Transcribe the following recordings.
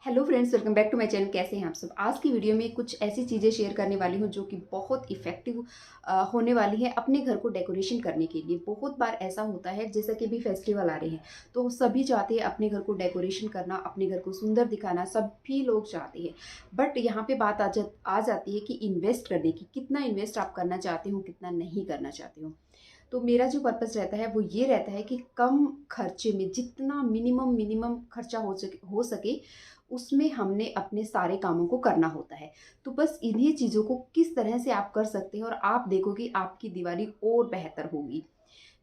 Hello friends, welcome back to my channel. कैसे हैं आप सब। आज की वीडियो में कुछ ऐसी चीज़ें शेयर करने वाली हूँ जो कि बहुत इफ़ेक्टिव होने वाली है अपने घर को डेकोरेशन करने के लिए। बहुत बार ऐसा होता है, जैसा कि अभी फेस्टिवल आ रहे हैं तो सभी चाहते हैं अपने घर को डेकोरेशन करना, अपने घर को सुंदर दिखाना, सभी लोग चाहते हैं। बट यहाँ पे बात आ जाती है कि इन्वेस्ट करने की, कितना इन्वेस्ट आप करना चाहते हो, कितना नहीं करना चाहते हो। तो मेरा जो पर्पस रहता है वो ये रहता है कि कम खर्चे में जितना मिनिमम खर्चा हो सके उसमें हमने अपने सारे कामों को करना होता है। तो बस इन्हीं चीज़ों को किस तरह से आप कर सकते हैं और आप देखोगे आपकी दिवाली और बेहतर होगी।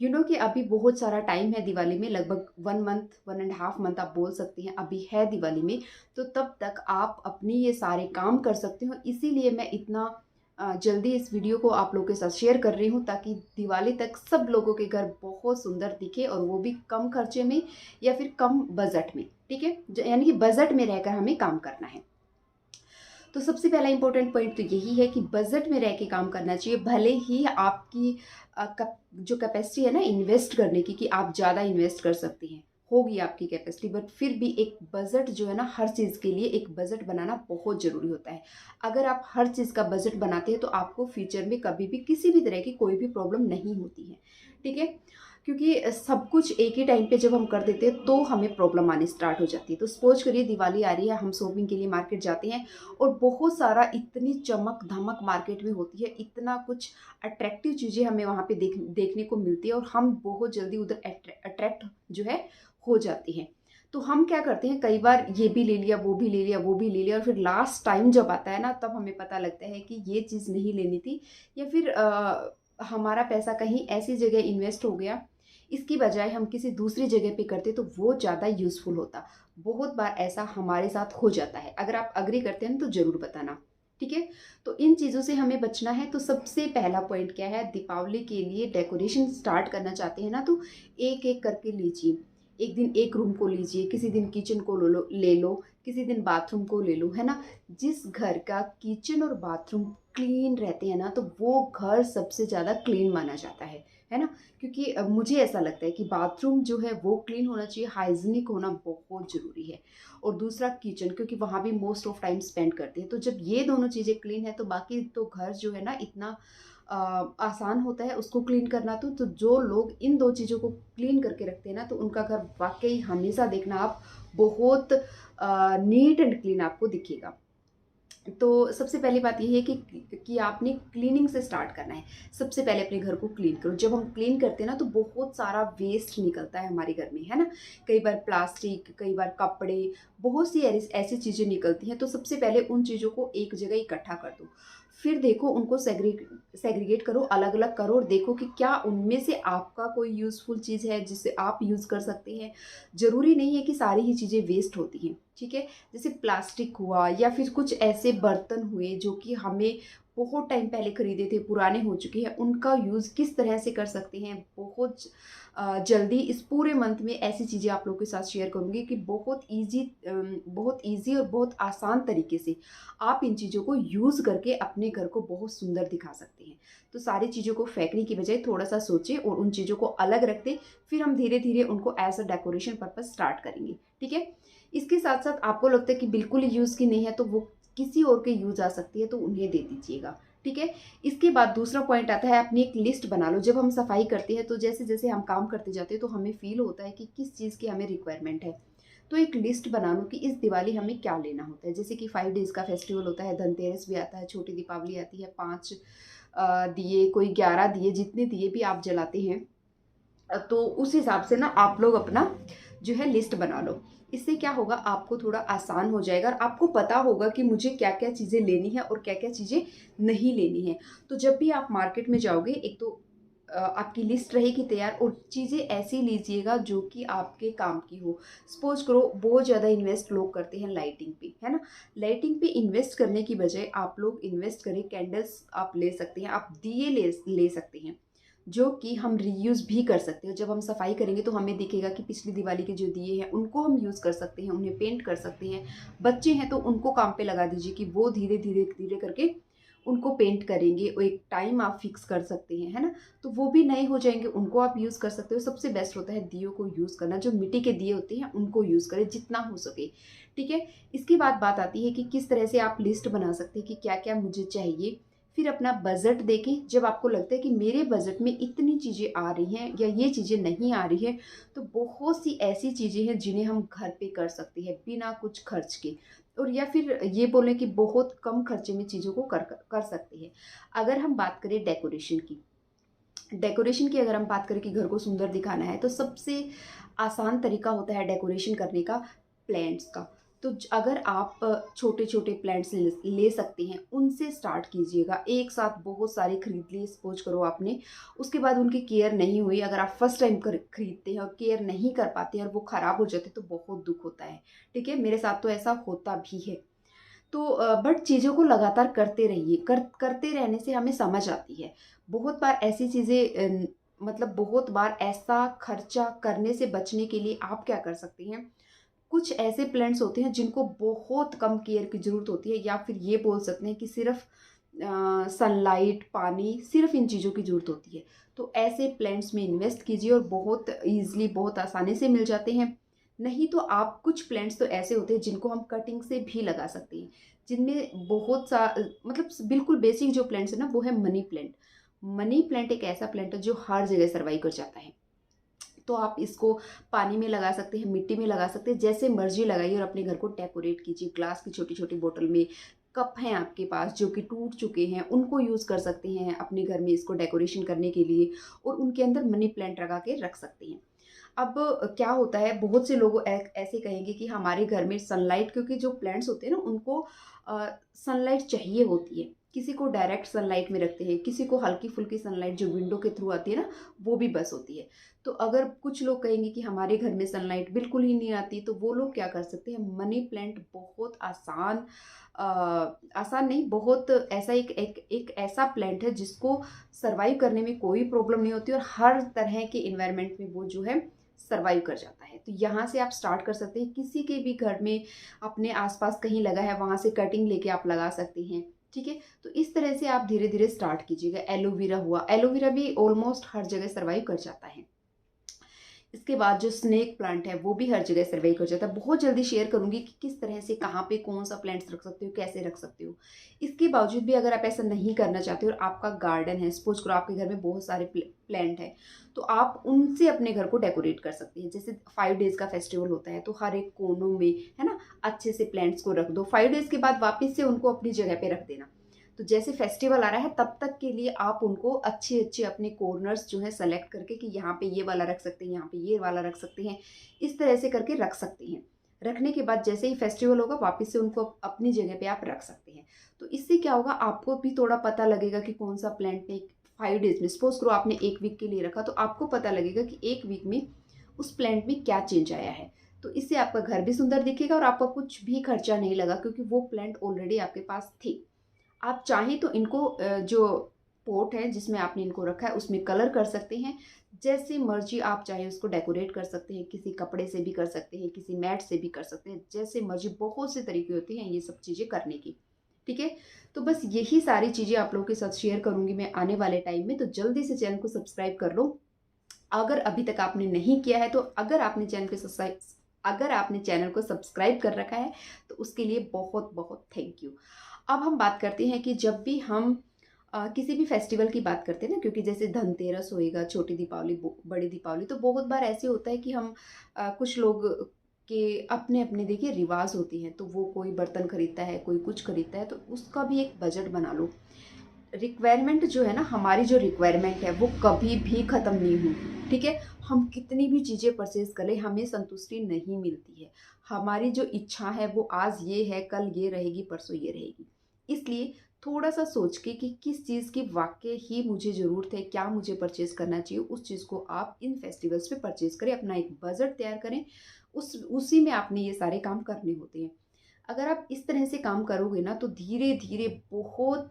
कि अभी बहुत सारा टाइम है दिवाली में, लगभग 1 मंथ 1.5 मंथ आप बोल सकते हैं अभी है दिवाली में। तो तब तक आप अपनी ये सारे काम कर सकते हो। इसीलिए मैं इतना जल्दी इस वीडियो को आप लोगों के साथ शेयर कर रही हूँ ताकि दिवाली तक सब लोगों के घर बहुत सुंदर दिखे, और वो भी कम खर्चे में या फिर कम बजट में। ठीक है, यानी कि बजट में रहकर हमें काम करना है। तो सबसे पहला इंपॉर्टेंट पॉइंट तो यही है कि बजट में रह के काम करना चाहिए। भले ही आपकी जो कैपेसिटी है ना इन्वेस्ट करने की, कि आप ज़्यादा इन्वेस्ट कर सकते हैं, होगी आपकी कैपेसिटी, बट फिर भी एक बजट जो है ना, हर चीज़ के लिए एक बजट बनाना बहुत ज़रूरी होता है। अगर आप हर चीज़ का बजट बनाते हैं तो आपको फ्यूचर में कभी भी किसी भी तरह की कोई भी प्रॉब्लम नहीं होती है। ठीक है, क्योंकि सब कुछ एक ही टाइम पे जब हम कर देते हैं तो हमें प्रॉब्लम आनी स्टार्ट हो जाती है। तो सपोज करिए दिवाली आ रही है, हम शॉपिंग के लिए मार्केट जाते हैं और बहुत सारा इतनी चमक धमक मार्केट में होती है, इतना कुछ अट्रैक्टिव चीज़ें हमें वहाँ पे देखने को मिलती है, और हम बहुत जल्दी उधर अट्रैक्ट जो है हो जाते हैं। तो हम क्या करते हैं, कई बार ये भी ले लिया, वो भी ले लिया, वो भी ले लिया, और फिर लास्ट टाइम जब आता है ना तब हमें पता लगता है कि ये चीज़ नहीं लेनी थी, या फिर हमारा पैसा कहीं ऐसी जगह इन्वेस्ट हो गया, इसकी बजाय हम किसी दूसरी जगह पे करते तो वो ज़्यादा यूज़फुल होता। बहुत बार ऐसा हमारे साथ हो जाता है। अगर आप अग्री करते हैं तो ज़रूर बताना। ठीक है, तो इन चीज़ों से हमें बचना है। तो सबसे पहला पॉइंट क्या है, दीपावली के लिए डेकोरेशन स्टार्ट करना चाहते हैं ना, तो एक एक करके लीजिए। एक दिन एक रूम को लीजिए, किसी दिन किचन को ले लो, किसी दिन बाथरूम को ले लो, है ना। जिस घर का किचन और बाथरूम क्लीन रहते हैं ना, तो वो घर सबसे ज़्यादा क्लीन माना जाता है ना। क्योंकि मुझे ऐसा लगता है कि बाथरूम जो है वो क्लीन होना चाहिए, हाइजीनिक होना बहुत ज़रूरी है। और दूसरा किचन, क्योंकि वहाँ भी मोस्ट ऑफ टाइम स्पेंड करते हैं। तो जब ये दोनों चीज़ें क्लीन है तो बाकी तो घर जो है ना इतना आसान होता है उसको क्लीन करना। तो जो लोग इन दो चीज़ों को क्लीन करके रखते हैं ना, तो उनका घर वाकई हमेशा देखना आप बहुत नीट एंड क्लीन आपको दिखेगा। तो सबसे पहली बात ये है कि आपने क्लीनिंग से स्टार्ट करना है। सबसे पहले अपने घर को क्लीन करो। जब हम क्लीन करते हैं ना तो बहुत सारा वेस्ट निकलता है हमारे घर में, है ना। कई बार प्लास्टिक, कई बार कपड़े, बहुत सी ऐसी चीज़ें निकलती हैं। तो सबसे पहले उन चीज़ों को एक जगह इकट्ठा कर दो। फिर देखो उनको सेग्रीगेट करो, अलग अलग करो, और देखो कि क्या उनमें से आपका कोई यूज़फुल चीज़ है जिसे आप यूज़ कर सकते हैं। ज़रूरी नहीं है कि सारी ही चीज़ें वेस्ट होती हैं। ठीक है, जैसे प्लास्टिक हुआ या फिर कुछ ऐसे बर्तन हुए जो कि हमें बहुत टाइम पहले खरीदे थे, पुराने हो चुके हैं, उनका यूज़ किस तरह से कर सकते हैं। बहुत जल्दी इस पूरे मंथ में ऐसी चीज़ें आप लोगों के साथ शेयर करूँगी कि बहुत ईजी और बहुत आसान तरीके से आप इन चीज़ों को यूज़ करके अपने घर को बहुत सुंदर दिखा सकते हैं। तो सारी चीज़ों को फेंकने की बजाय थोड़ा सा सोचें और उन चीज़ों को अलग रख दें। फिर हम धीरे धीरे उनको as a decoration purpose start करेंगे। ठीक है, इसके साथ साथ आपको लगता है कि बिल्कुल यूज़ की नहीं है, तो वो किसी और के यूज़ आ सकती है, तो उन्हें दे दीजिएगा। ठीक है, इसके बाद दूसरा पॉइंट आता है, अपनी एक लिस्ट बना लो। जब हम सफाई करते हैं तो जैसे जैसे हम काम करते जाते हैं तो हमें फील होता है कि किस चीज़ की हमें रिक्वायरमेंट है। तो एक लिस्ट बना लो कि इस दिवाली हमें क्या लेना होता है। जैसे कि 5 डेज़ का फेस्टिवल होता है, धनतेरस भी आता है, छोटी दीपावली आती है, 5 दिए, कोई 11 दिए, जितने दिए भी आप जलाते हैं, तो उस हिसाब से ना आप लोग अपना जो है लिस्ट बना लो। इससे क्या होगा, आपको थोड़ा आसान हो जाएगा और आपको पता होगा कि मुझे क्या क्या चीज़ें लेनी है और क्या क्या चीज़ें नहीं लेनी है। तो जब भी आप मार्केट में जाओगे, एक तो आपकी लिस्ट रहेगी तैयार, और चीज़ें ऐसी लीजिएगा जो कि आपके काम की हो। सपोज करो बहुत ज़्यादा इन्वेस्ट लोग करते हैं लाइटिंग पे, है ना। लाइटिंग पे इन्वेस्ट करने की बजाय आप लोग इन्वेस्ट करें, कैंडल्स आप ले सकते हैं, आप दिए ले सकते हैं, जो कि हम रीयूज़ भी कर सकते हैं। जब हम सफाई करेंगे तो हमें दिखेगा कि पिछली दिवाली के जो दिए हैं उनको हम यूज़ कर सकते हैं, उन्हें पेंट कर सकते हैं। बच्चे हैं तो उनको काम पे लगा दीजिए कि वो धीरे धीरे धीरे करके उनको पेंट करेंगे, और एक टाइम आप फिक्स कर सकते हैं, है ना। तो वो भी नए हो जाएंगे, उनको आप यूज़ कर सकते हो। सबसे बेस्ट होता है दियों को यूज़ करना। जो मिट्टी के दिए होते हैं उनको यूज़ करें जितना हो सके। ठीक है। इसके बाद बात आती है कि किस तरह से आप लिस्ट बना सकते हैं कि क्या क्या मुझे चाहिए। फिर अपना बजट देखें, जब आपको लगता है कि मेरे बजट में इतनी चीज़ें आ रही हैं या ये चीज़ें नहीं आ रही हैं, तो बहुत सी ऐसी चीज़ें हैं जिन्हें हम घर पे कर सकते हैं बिना कुछ खर्च के, और या फिर ये बोलें कि बहुत कम खर्चे में चीज़ों को कर सकते हैं। अगर हम बात करें डेकोरेशन की अगर हम बात करें कि घर को सुंदर दिखाना है, तो सबसे आसान तरीका होता है डेकोरेशन करने का प्लांट्स का। तो अगर आप छोटे छोटे प्लांट्स ले सकते हैं, उनसे स्टार्ट कीजिएगा। एक साथ बहुत सारे खरीद लिए सपोज करो आपने, उसके बाद उनकी केयर नहीं हुई, अगर आप फर्स्ट टाइम खरीदते हैं और केयर नहीं कर पाते हैं और वो ख़राब हो जाते हैं, तो बहुत दुख होता है। ठीक है, मेरे साथ तो ऐसा होता भी है। तो बट चीज़ों को लगातार करते रहिए, करते रहने से हमें समझ आती है। बहुत बार ऐसी चीज़ें मतलब बहुत बार ऐसा खर्चा करने से बचने के लिए आप क्या कर सकते हैं, कुछ ऐसे प्लांट्स होते हैं जिनको बहुत कम केयर की ज़रूरत होती है, या फिर ये बोल सकते हैं कि सिर्फ सनलाइट, पानी, सिर्फ इन चीज़ों की ज़रूरत होती है। तो ऐसे प्लांट्स में इन्वेस्ट कीजिए और बहुत ईज़िली, बहुत आसानी से मिल जाते हैं। नहीं तो आप, कुछ प्लांट्स तो ऐसे होते हैं जिनको हम कटिंग से भी लगा सकते हैं, जिनमें बहुत सा मतलब बिल्कुल बेसिक जो प्लांट्स है ना, वो है मनी प्लांट। मनी प्लांट एक ऐसा प्लांट है जो हर जगह सर्वाइव कर जाता है। तो आप इसको पानी में लगा सकते हैं, मिट्टी में लगा सकते हैं, जैसे मर्जी लगाइए और अपने घर को डेकोरेट कीजिए। ग्लास की छोटी छोटी बोतल में कप हैं आपके पास जो कि टूट चुके हैं, उनको यूज़ कर सकते हैं अपने घर में इसको डेकोरेशन करने के लिए, और उनके अंदर मनी प्लांट लगा के रख सकते हैं। अब क्या होता है, बहुत से लोग ऐसे कहेंगे कि हमारे घर में सनलाइट, क्योंकि जो प्लांट्स होते हैं ना उनको सनलाइट चाहिए होती है। किसी को डायरेक्ट सनलाइट में रखते हैं, किसी को हल्की फुल्की सनलाइट जो विंडो के थ्रू आती है ना, वो भी बस होती है। तो अगर कुछ लोग कहेंगे कि हमारे घर में सनलाइट बिल्कुल ही नहीं आती, तो वो लोग क्या कर सकते हैं, मनी प्लांट बहुत आसान, आसान नहीं, बहुत ऐसा एक ऐसा प्लांट है जिसको सरवाइव करने में कोई प्रॉब्लम नहीं होती, और हर तरह के इन्वायरमेंट में वो जो है सर्वाइव कर जाता है। तो यहाँ से आप स्टार्ट कर सकते हैं, किसी के भी घर में अपने आसपास कहीं लगा है, वहाँ से कटिंग लेके आप लगा सकते हैं। ठीक है, तो इस तरह से आप धीरे धीरे स्टार्ट कीजिएगा। एलोवेरा हुआ, एलोवेरा भी ऑलमोस्ट हर जगह सर्वाइव कर जाता है। इसके बाद जो स्नेक प्लांट है वो भी हर जगह सर्वाइव कर जाता है। बहुत जल्दी शेयर करूंगी कि किस तरह से, कहाँ पे कौन सा प्लांट्स रख सकते हो, कैसे रख सकते हो। इसके बावजूद भी अगर आप ऐसा नहीं करना चाहते हो और आपका गार्डन है, सपोज करो आपके घर में बहुत सारे प्लांट है, तो आप उनसे अपने घर को डेकोरेट कर सकते हैं। जैसे 5 डेज का फेस्टिवल होता है, तो हर एक कोनों में, है ना, अच्छे से प्लांट्स को रख दो। 5 डेज के बाद वापस से उनको अपनी जगह पे रख देना। तो जैसे फेस्टिवल आ रहा है तब तक के लिए आप उनको अच्छे अच्छे अपने कॉर्नर्स जो है सेलेक्ट करके कि यहाँ पे ये वाला रख सकते हैं, यहाँ पे ये वाला रख सकते हैं, इस तरह से करके रख सकते हैं। रखने के बाद जैसे ही फेस्टिवल होगा वापस से उनको अपनी जगह पे आप रख सकते हैं। तो इससे क्या होगा, आपको भी थोड़ा पता लगेगा कि कौन सा प्लांट ने 5 डेज में, सपोज करो आपने 1 वीक के लिए रखा, तो आपको पता लगेगा कि 1 वीक में उस प्लांट में क्या चेंज आया है। तो इससे आपका घर भी सुंदर दिखेगा और आपका कुछ भी खर्चा नहीं लगा, क्योंकि वो प्लांट ऑलरेडी आपके पास थे। आप चाहें तो इनको जो पोट है जिसमें आपने इनको रखा है उसमें कलर कर सकते हैं, जैसे मर्जी आप चाहे उसको डेकोरेट कर सकते हैं। किसी कपड़े से भी कर सकते हैं, किसी मैट से भी कर सकते हैं, जैसे मर्जी। बहुत से तरीके होते हैं ये सब चीज़ें करने की। ठीक है, तो बस यही सारी चीज़ें आप लोगों के साथ शेयर करूंगी मैं आने वाले टाइम में। तो जल्दी से चैनल को सब्सक्राइब कर लो अगर अभी तक आपने नहीं किया है। तो अगर आपने चैनल को सब्सक्राइब कर रखा है तो उसके लिए बहुत बहुत थैंक यू। अब हम बात करते हैं कि जब भी हम किसी भी फेस्टिवल की बात करते हैं ना, क्योंकि जैसे धनतेरस होएगा, छोटी दीपावली, बड़ी दीपावली, तो बहुत बार ऐसे होता है कि हम कुछ लोग के अपने अपने देखिए रिवाज होती हैं। तो वो कोई बर्तन खरीदता है, कोई कुछ खरीदता है, तो उसका भी एक बजट बना लो। रिक्वायरमेंट जो है ना, हमारी जो रिक्वायरमेंट है वो कभी भी ख़त्म नहीं होगी। ठीक है, हम कितनी भी चीज़ें परचेज करें हमें संतुष्टि नहीं मिलती है। हमारी जो इच्छा है वो आज ये है, कल ये रहेगी, परसों ये रहेगी। इसलिए थोड़ा सा सोच के कि किस चीज़ की वाकई ही मुझे ज़रूरत है, क्या मुझे परचेज करना चाहिए, उस चीज़ को आप इन फेस्टिवल्स पे परचेज करें। अपना एक बजट तैयार करें, उसी में आपने ये सारे काम करने होते हैं। अगर आप इस तरह से काम करोगे ना, तो धीरे धीरे बहुत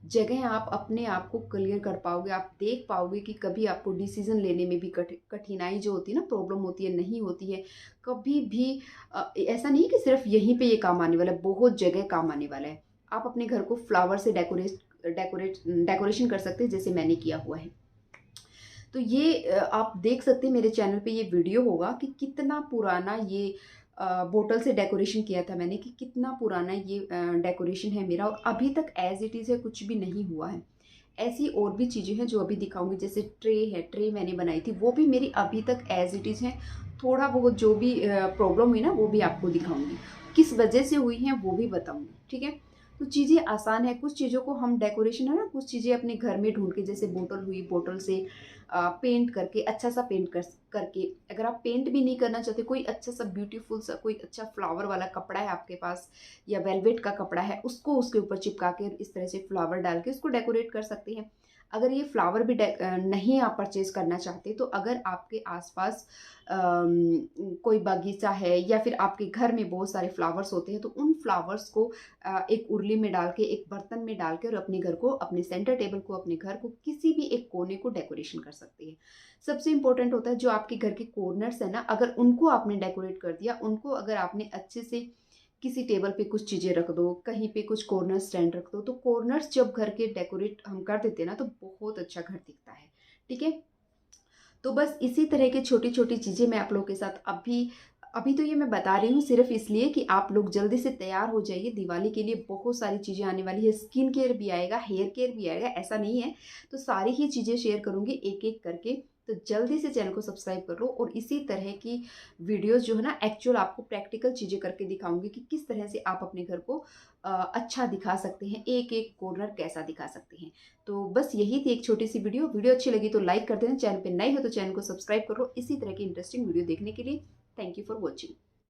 जगह आप अपने आप को क्लियर कर पाओगे। आप देख पाओगे कि कभी आपको डिसीजन लेने में भी कठिनाई जो होती है ना, प्रॉब्लम होती है, नहीं होती है कभी भी। ऐसा नहीं है कि सिर्फ यहीं पे ये काम आने वाला है, बहुत जगह काम आने वाला है। आप अपने घर को फ्लावर से डेकोरेशन कर सकते हैं, जैसे मैंने किया हुआ है। तो ये आप देख सकते हैं मेरे चैनल पे ये वीडियो होगा कि कितना पुराना ये बोतल से डेकोरेशन किया था मैंने कि कितना पुराना ये डेकोरेशन है मेरा और अभी तक एज़ इट इज़ है, कुछ भी नहीं हुआ है। ऐसी और भी चीज़ें हैं जो अभी दिखाऊँगी, जैसे ट्रे है, ट्रे मैंने बनाई थी, वो भी मेरी अभी तक एज़ इट इज़ है। थोड़ा बहुत जो भी प्रॉब्लम हुई ना वो भी आपको दिखाऊँगी। किस वजह से हुई हैं वो भी बताऊँगी, ठीक है? तो चीज़ें आसान है, कुछ चीज़ों को हम डेकोरेशन है ना, कुछ चीज़ें अपने घर में ढूँढ के, जैसे बोतल हुई, बोतल से पेंट करके, अच्छा सा पेंट करके, अगर आप पेंट भी नहीं करना चाहते, कोई अच्छा सा ब्यूटीफुल सा कोई अच्छा फ्लावर वाला कपड़ा है आपके पास या वेलवेट का कपड़ा है, उसको उसके ऊपर चिपका के इस तरह से फ्लावर डाल के उसको डेकोरेट कर सकते हैं। अगर ये फ्लावर भी नहीं आप परचेज करना चाहते, तो अगर आपके आसपास कोई बगीचा है या फिर आपके घर में बहुत सारे फ्लावर्स होते हैं, तो उन फ्लावर्स को एक उर्ली में डाल के, एक बर्तन में डाल के और अपने घर को, अपने सेंटर टेबल को, अपने घर को किसी भी एक कोने को डेकोरेशन कर सकते हैं। सबसे इम्पोर्टेंट होता है जो आपके घर के कॉर्नर्स है ना, अगर उनको आपने डेकोरेट कर दिया, उनको अगर आपने अच्छे से किसी टेबल पे कुछ चीज़ें रख दो, कहीं पे कुछ कॉर्नर स्टैंड रख दो, तो कॉर्नर्स जब घर के डेकोरेट हम कर देते हैं ना, तो बहुत अच्छा घर दिखता है। ठीक है? तो बस इसी तरह की छोटी-छोटी चीज़ें मैं आप लोगों के साथ अभी अभी तो ये मैं बता रही हूँ सिर्फ़ इसलिए कि आप लोग जल्दी से तैयार हो जाइए। दिवाली के लिए बहुत सारी चीज़ें आने वाली है, स्किन केयर भी आएगा, हेयर केयर भी आएगा, ऐसा नहीं है। तो सारी ही चीज़ें शेयर करूँगी एक-एक करके, तो जल्दी से चैनल को सब्सक्राइब कर लो और इसी तरह की वीडियोज़ जो है ना, एक्चुअल आपको प्रैक्टिकल चीज़ें करके दिखाऊँगी कि किस तरह से आप अपने घर को अच्छा दिखा सकते हैं, एक-एक कॉर्नर कैसा दिखा सकते हैं। तो बस यही थी एक छोटी-सी वीडियो। वीडियो अच्छी लगी तो लाइक कर देना, चैनल पे नए हो तो चैनल को सब्सक्राइब कर लो। इसी तरह की इंटरेस्टिंग वीडियो देखने के लिए थैंक यू फॉर वॉचिंग।